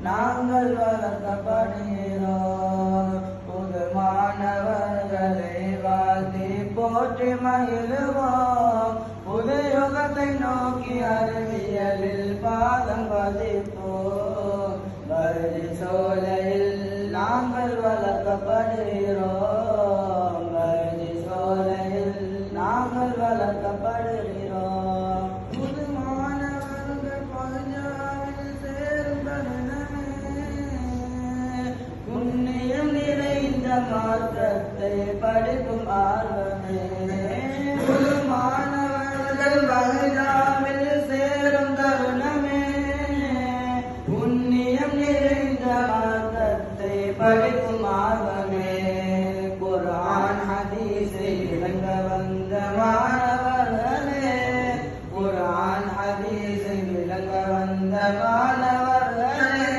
நாங்கள் வளர்க்கப்படுகிறோம். புது மாணவர்களை வாழ்த்தி போற்றி மகிழ்வோம். புது யுகத்தை நோக்கி அறிவியலில் பாதம் பதிப்போம். வருதி சோலையில் நாங்கள் வளர்க்கப்படுகிறோம். வருதி சோலையில் நாங்கள் வளர்க்கப்படுகிறோம். புது மாணவர்கள் பஞ்சாவில் சேரும் தருணமே புண்ணியம் நிறைந்த மாற்றத்தை படிக்கும் ஆர்வமே. புது மாணவர்கள் பஞ்சாவில் சேரும் தருணமே புண்ணியம் நிறைந்த மாற்றத்தை படிக்கும் ஆர்வமே. குர்ஆன் ஹதீஸை விளங்க வந்த மாணவர்களே, குர்ஆன் ஹதீஸை விளங்க வந்த மாணவர்களே,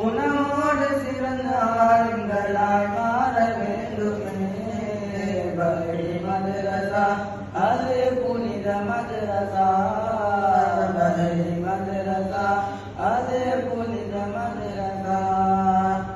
உணவோடு சிறந்த ஆளுங்களாய் மாற வேண்டுமே. பள்ளி மதரசா அது புனித மதரசா. பள்ளி மதரசா அது புனித மதரசா.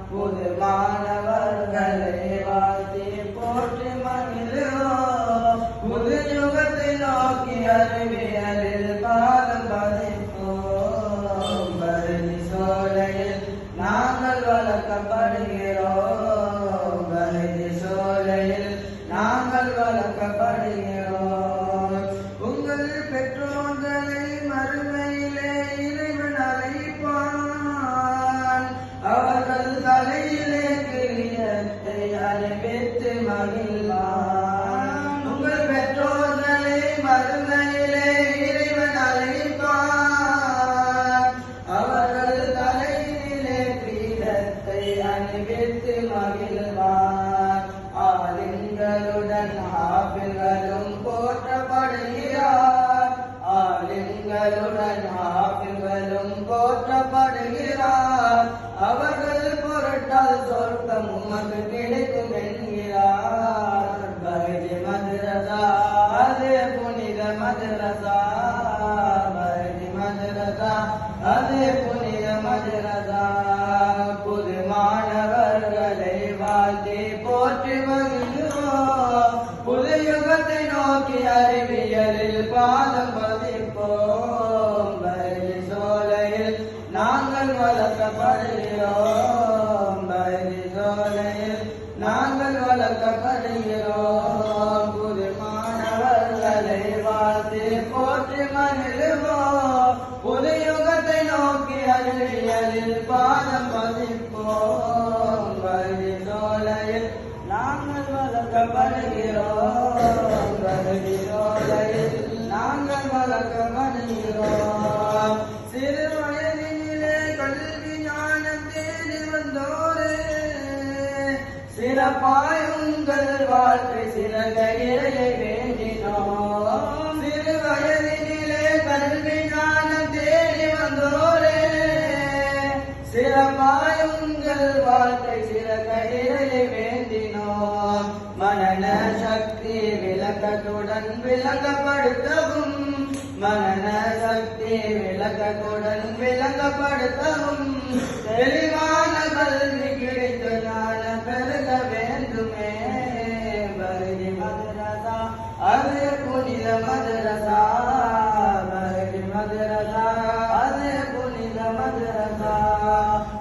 புது மாணவர்களை வாழ்த்தி போற்றி மகிழ்வோம். புது யுகத்தை நோக்கி அறிவியலில் பாதம் பதிப்போம். வருதி சோலையில் நாங்கள் வளர்க்கப்படுகிறோம். வருதி சோலையில் நாங்கள் வளர்க்கப்படுகிறோம். உங்கள் பெற்றோர்களை மறுமையிலே இறைவன் அழைப்பான். அவர்கள் தலையிலே கிரீடத்தை அறிவித்து மகிழ்வான். உங்கள் பெற்றோர்களை மறுமையிலே இறைவன் அழைப்பான். அவர்கள் தலையிலே கிரீடத்தை அணிவித்து மகிழ்வான். ஆலிம்களுடன் ஹாஃபில்களும் போற்றப்படுகிறார். ஆலிம்களுடன் ஹாஃபில்களும் போற்றப்படுகிறார். அவர்கள் பொருட்டால் சொர்க்கம் உமக்கு கிடைக்கும் என்கிறார். பஹ்ஜி மதரசா அது புனித மதரசா. பஹ்ஜி மதரசா அது புனித மதரசா. புது மாணவர்களை வாழ்த்தி போற்றி மகிழ்வோம். புது யுகத்தை நோக்கி அறிவியலில் பாதம் பதிப்போம். பள்ளி சோலையில் நாங்கள் வளர்க்கப்படுகிறோம். பள்ளி சோலையில் நாங்கள் வளர்க்கப்படுகிறோம். புது மாணவர்களை வாழ்த்தி போற்றி மகிழ்வோம். புது யுகத்தை நோக்கி அறிவியலில் பாதம் பதிப்போம். பள்ளி சோலையில் நாங்கள் வளர்க்கப்படுகிறோம். பள்ளி சோலையில் நாங்கள் வளர்க்கப்படுகிறோம். சிறு வயதினிலே கல்வி ஞானம் தேடி வந்தோரே, சிறப்பாய் உங்கள் வாழ்க்கை சிறகையை வேண்டினோம். சிறு வயதினிலே கல்வி ஞானம் தேடி வந்தோரே, சிறப்பாய் உங்கள் வாழ்க்கை சிறகையை வேண்டினோம். மனன சக்தி விளக்கத்துடன் விளங்கப்படுத்தவும். மனன சக்தி விளக்கத்துடன் விளங்கப்படுத்தவும். தெளிவான கல்வி கிடைத்த ஞான பெருக வேண்டுமே. பஹ்ஜி மதரசா அது புனித மதரசா. பஹ்ஜி மதரசா அது புனித மதரசா.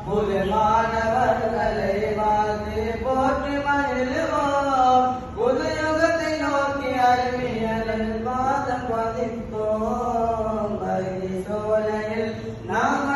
புது மாணவர்களை வாழ்த்தி போற்றி மகிழ்வோம். புது யுகத்தை நோக்கி அறிவியலில் பாதம் பதிப்போம். பள்ளி சோலையில் நாங்கள்